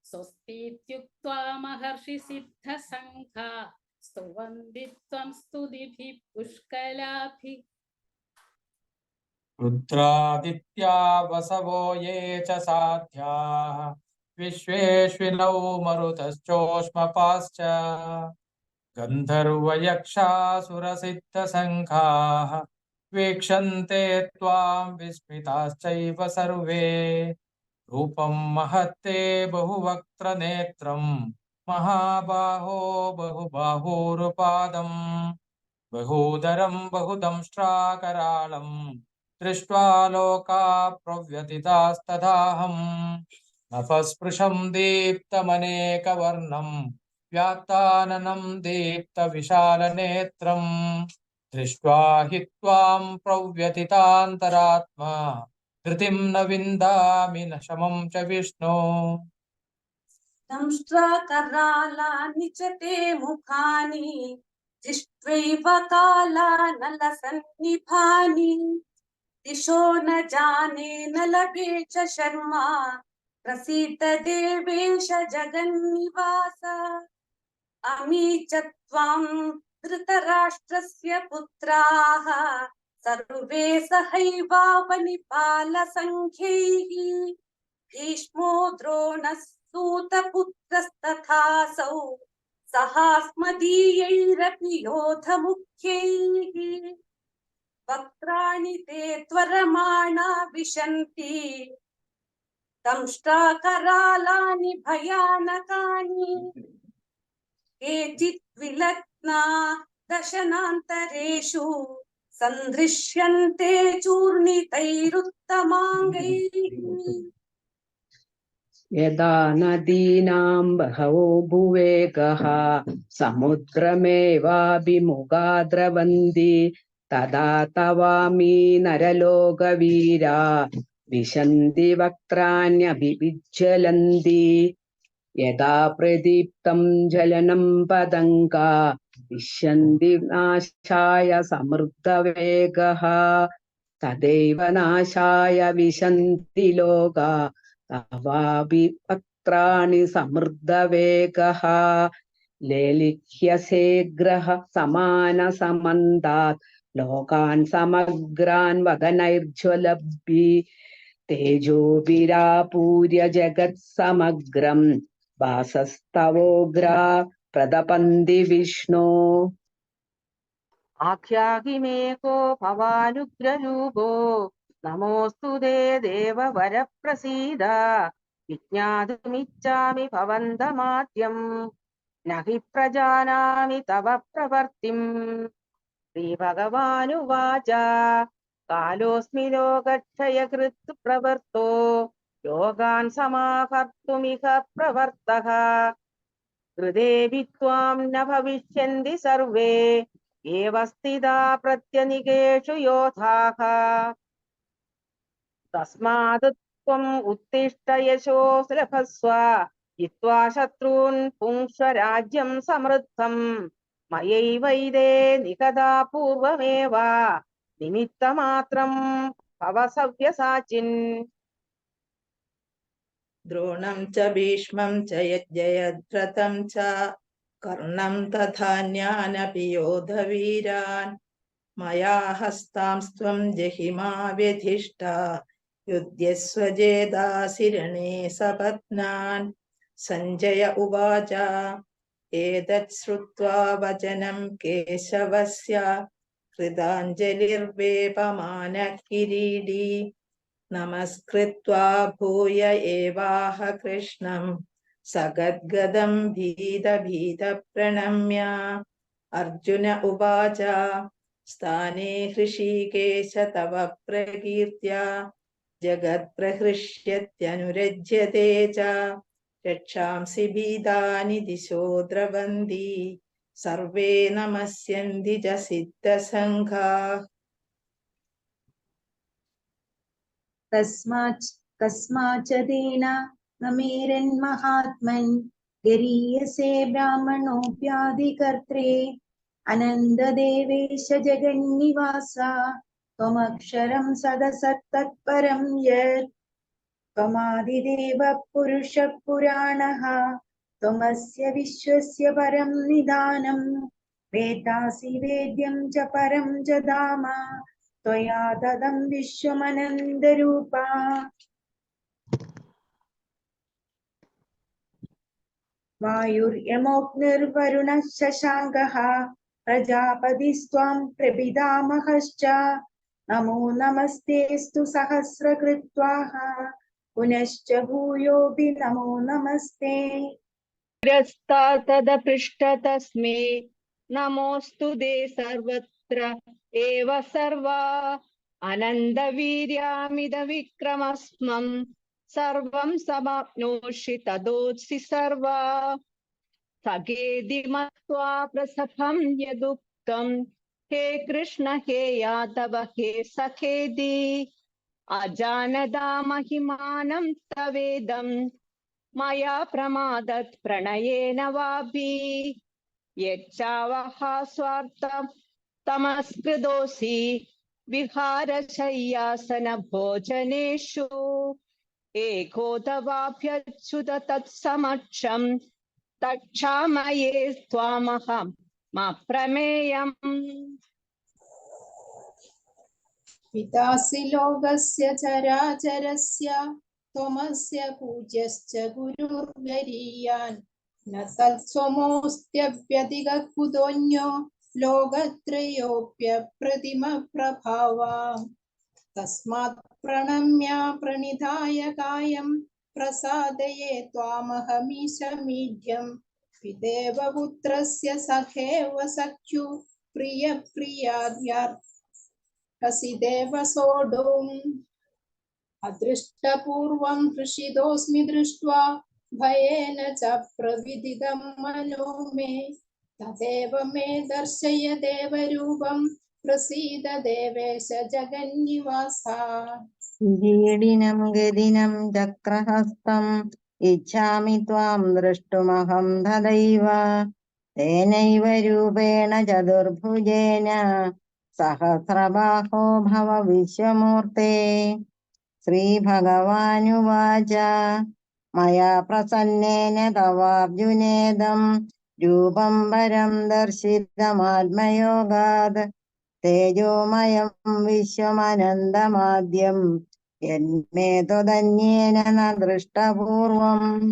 स्वस्तीत्युक्त्वा महर्षिसिद्धसङ्घा स्तुवन्ति त्वं स्तुतिभिः पुष्कलाभिः। रुद्रादित्या वसवो ये च साध्याः विश्वेश्विनौ मरुतश्चोष्मपाश्च गन्धर्वयक्षासुरसिद्धसङ्घाः वीक्षन्ते त्वां विस्मिताश्चैव सर्वे। रूपं महत्ते बहुवक्त्रनेत्रं महाबाहो बहुबाहुरुपादं बहूदरं बहुदंष्ट्राकराळं दृष्ट्वा लोका प्रव्यथितास्तदाहम्। नभस्पृशं दीप्तमनेकवर्णं व्यात्ताननं दीप्तविशालनेत्रं दृष्ट्वा हि त्वां प्रव्यथितान्तरात्मा धृतिं न विन्दामि न शमं च विष्णो। దంష్ట్రాకరాళాని చ తే ముఖాని దిష్ట్వైవ కాళానలసన్నిభాని దిశో న జానే న లభే చ శర్మా ప్రసీద దేవేశ జగన్నివాస అమీ చ త్వాం ధృతరాష్ట్రస్య పుత్రాః సర్వే సహైవావనిపాల సంఖ్యైః భీష్మో ద్రోణः సూతపుత్రస్తథాసౌ సహాస్మదీయైరపి యోధముఖ్యైః వక్త్రాణి తే త్వరమాణా విశంతి దంష్ట్రాకరాళాని భయానకాని కేచిత్ విలగ్నా దశనాంతరేషు సందృశ్యంతే చూర్ణితైరుత్తమాంగైః యదా నదీనాం బహవో భువేగః సముద్రమేవాభిముఖా ద్రవంతి తదా తవామి నరలోకవీరా విశంతి వక్త్రాణ్యభివిజ్వలంతి యదా ప్రదీప్తం జ్వలనం పతంకా విశంతి నాశాయ సమృద్ధవేగః తదైవ నాశాయ విశంతి లోకా తవాపి వక్త్రాణి సమృద్ధవేగః లేలిహ్యసేగ్రః సమాన సమంతాత్ లోకాన్ సమగ్రాన్ వదనైర్జ్వలభి తేజోభిరాపూర్య జగత్ సమగ్రం వాసస్తవోగ్రా ప్రదపంది విష్ణో ఆఖ్యాహిమేకో భవానుగ్రరూపో నమోస్తు తే దేవవర ప్రసీద విజ్ఞాతుమిచ్చామి భవంతమాద్యం నహి ప్రజానామి తవ ప్రవర్తిం శ్రీభగవానువాచ కాలోస్మి లోకక్షయకృత్ ప్రవర్తో యోగాన్ సమాహర్తుమిహ ప్రవర్తః హృదేవి త్వాం న భవిష్యంతి సర్వే ఏవ స్థితా ప్రత్యనికేషు యోధాః తస్మాత్ త్వం ఉత్తిష్ట యశో లభస్వ జిత్వా శత్రూన్ పుంక్ష్వ రాజ్యం సమృద్ధం మయైవైదే నికదా పూర్వమేవ నిమిత్తమాత్రం భవ సవ్యసాచిన్ ద్రోణం చ భీష్మం చ యజ్జయద్రథం చ కర్ణం తథాన్యానపి యోధవీరాన్ మయా హస్తాంస్త్వం జహిమా వ్యధిష్ట యుధ్యస్వ జేదాసి రణే సపత్నాన్ సంజయ ఉవాచ ఏతత్ శ్రుత్వా వచనం కేశవస్య కృతాంజలిర్వేపమానః కిరీటీ నమస్కృత్వా భూయ ఏవాహ కృష్ణం సగద్గదం భీత ప్రణమ్య అర్జున ఉవాచ స్థానే హృషీకేశ తవ ప్రకీర్త్యా జగత్ప్రహృష్యత్యనురజ్యతే చ రక్షాంసి భీతాని దిశో ద్రవంతి సర్వే నమస్యంతి చ సిద్ధసంఘాః కస్మాచ తేన నమేరన్మహాత్మన్ గరీయసే బ్రాహ్మణోऽప్యాదికర్త్రే అనందదేవేశ జగన్నివాస త్వమక్షరం సదసత్తత్పరం యత్ త్వమాదిదేవ పురుషః పురాణః త్వమస్య విశ్వస్య పరం నిదానం వేదాసి వేద్యం చ పరం చ ధామ త్వయా తదం విశ్వమనందరూపా వాయుర్యమోగ్నిర్వరుణः శశాంకः ప్రజాపతిస్త్వం ప్రపితామహశ్చ నమో నమస్తేస్తు సహస్రకృత్వాః పునశ్చ భూయోऽపి నమో నమస్తే పురస్తాదపృష్టతస్మే నమోస్తు దే సర్వత్ర ఏవ సర్వా అనందవీర్యామిద విక్రమస్మం సర్వం సమాప్నోషి తదోత్సి సర్వా సఖేది మత్వా ప్రసభం యదుక్తం హే కృష్ణ హే యాదవ హే సఖేది అజానదా మహిమానం తవేదం मया प्रमादत् प्रणयेन वापि यच्चावः स्वार्थं तमस्कृतोऽसि विहारशय्यासन भोजनेषु एकोऽथवाप्यच्युत तत्समक्षं तक्षामये त्वामहं प्रमेयम्। पितासि लोकस्य चराचरस्य त्वमस्य पूज्यश्च गुरुर्गरीयान् न तत्समोऽस्त्यप्यधिकः कुतोऽन्यो लोकत्रयोऽप्यप्रतिमप्रभावा तस्मात् प्रणम्य प्रणिधाय कायं प्रसादये त्वामहमीशमीड्यं पितेव पुत्रस्य सखेव सख्यु प्रियप्रियाद्यार्हसिदेव सोढुम् अदृष्टपूर्वं हृषितोऽस्मि दृष्ट्वा भयेन च प्रविदितं मनो मे तदेव मे दर्शय देवरूपं प्रसीद देवेश जगन्निवासा। जीडिनं गदिनं चक्रहस्तम् इच्छामि त्वां द्रष्टुमहं तदैव तेनैव रूपेण चतुर्भुजेन सहस्रबाहो भव विश्वमूर्ते। श्रीभगवानुवाच मया प्रसन्नेन तवार्जुनेदं रूपं परं दर्शितमात्मयोगात् तेजोमयं विश्वमनन्तमाद्यं यन्मे त्वदन्येन न दृष्टपूर्वम्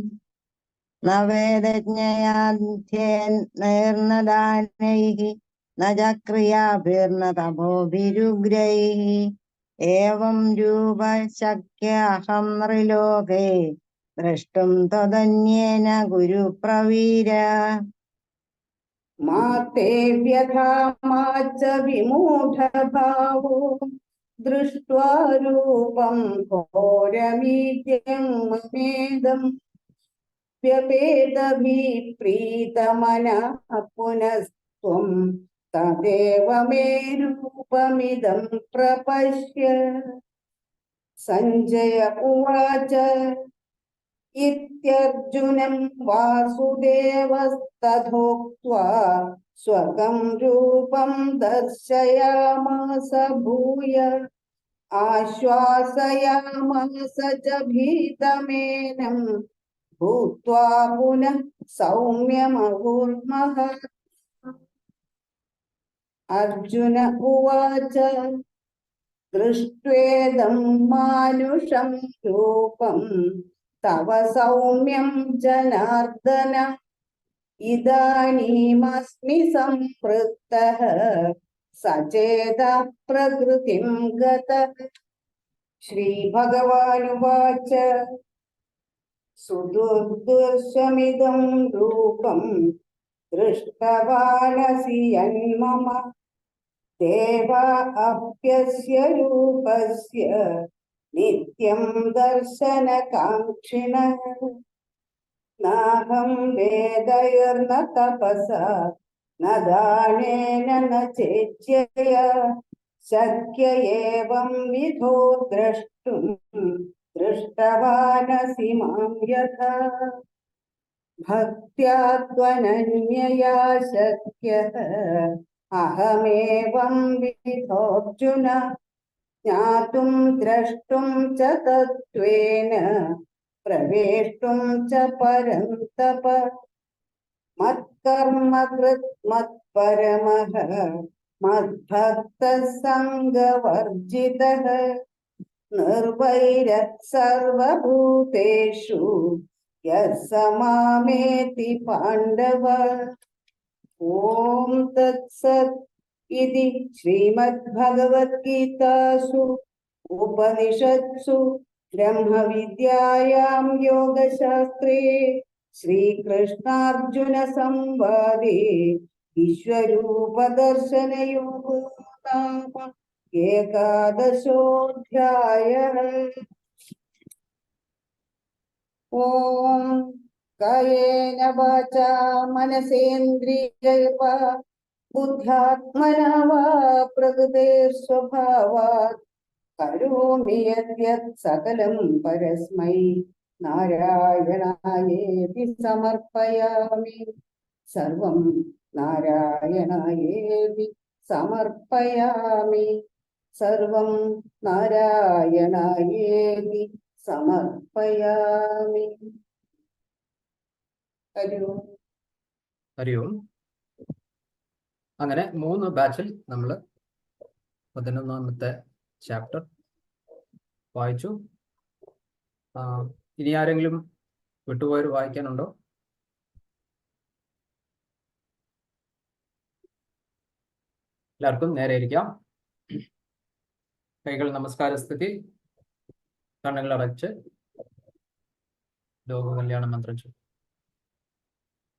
न वेदज्ञयाध्ययनैर्न दानैः न च क्रियाभिर्न तपोभिरुग्रैः एवं रूप शक्यहं नृलोके द्रष्टुं त्वदन्येन गुरुप्रवीर। मा ते व्यथा मा च विमूढभावो दृष्ट्वा रूपं घोरमीड्यं ममेदं व्यपेतभिप्रीतमनः पुनस्त्वं तदेव मे रूपमिदं प्रपश्य। सञ्जय उवाच इत्यर्जुनं वासुदेवस्तथोक्त्वा स्वकं रूपं दर्शयामास भूय आश्वासयामास च भीतमेनं भूत्वा पुनः सौम्यमभून्महत्। अर्जुन उवाच दृष्ट्वेदं मानुषं रूपं तव सौम्यं जनार्दन इदानीमस्मि सम्पृक्तः सचेतः प्रकृतिं गतः। श्रीभगवानुवाच सुदुर्दर्शमिदं रूपं दृष्टवानसि यन्मम देवा अप्यस्य रूपस्य नित्यं दर्शनकाङ्क्षिणः नाहं वेदैर्न तपसा न दानेन न चेज्यया शक्य एवं विधो द्रष्टुं दृष्टवानसि मां यथा भक्त्या त्वनन्यया शक्यः अहमेवं विधोऽर्जुन ज्ञातुं द्रष्टुं च तत्त्वेन प्रवेष्टुं च परन्तप। मत्कर्म कृत् मत्परमः मद्भक्तः सङ्गवर्जितः निर्वैरः सर्वभूतेषु यः स मामेति पाण्डव। ॐ तत्सत् इति श्रीमद्भगवद्गीतासु उपनिषत्सु ब्रह्मविद्यायां योगशास्त्रे श्रीकृष्णार्जुनसंवादे विश्वरूपदर्शनयोगो नाम एकादशोऽध्यायः। ॐ कायेन वाचा मनसेन्द्रियैर्वा बुद्ध्यात्मना वा प्रकृतेर्स्वभावात् करोमि यद्यत् सकलं परस्मै നാരായണായേതി സമർപ്പയാമി. സർവം നാരായണായേതി സമർപ്പയാമി. സർവം നാരായണായേതി സമർപ്പയാമി. ഹരി ഓം. ഹരി ഓം. അങ്ങനെ 3 ബാച്ചിൽ നമ്മൾ 11ാമത്തെ ചാപ്റ്റർ വായിച്ചു. ഇനി ആരെങ്കിലും വിട്ടുപോയവർ വായിക്കാനുണ്ടോ? എല്ലാവർക്കും നേരെ ഇരിക്കാം. കൈകൾ നമസ്കാര സ്ഥിതി, കണ്ണുകൾ അടച്ച് ലോക കല്യാണ മന്ത്രം ചൊല്ലുക.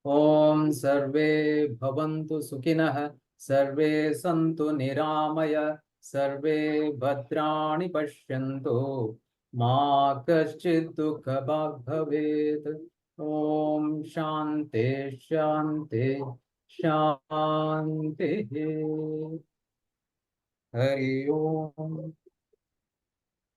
ഓം സർവേ ഭവന്തു സുഖിനഃ, സർവേ സന്തു നിരാമയ, സർവേ ഭദ്രാണി പശ്യന്തു, മാ കശ്ചിത് ദുഃഖഭാഗ് ഭവേത്. ഓം ശാന്തി ശാന്തി ശാന്തി. ഹരി ഓം.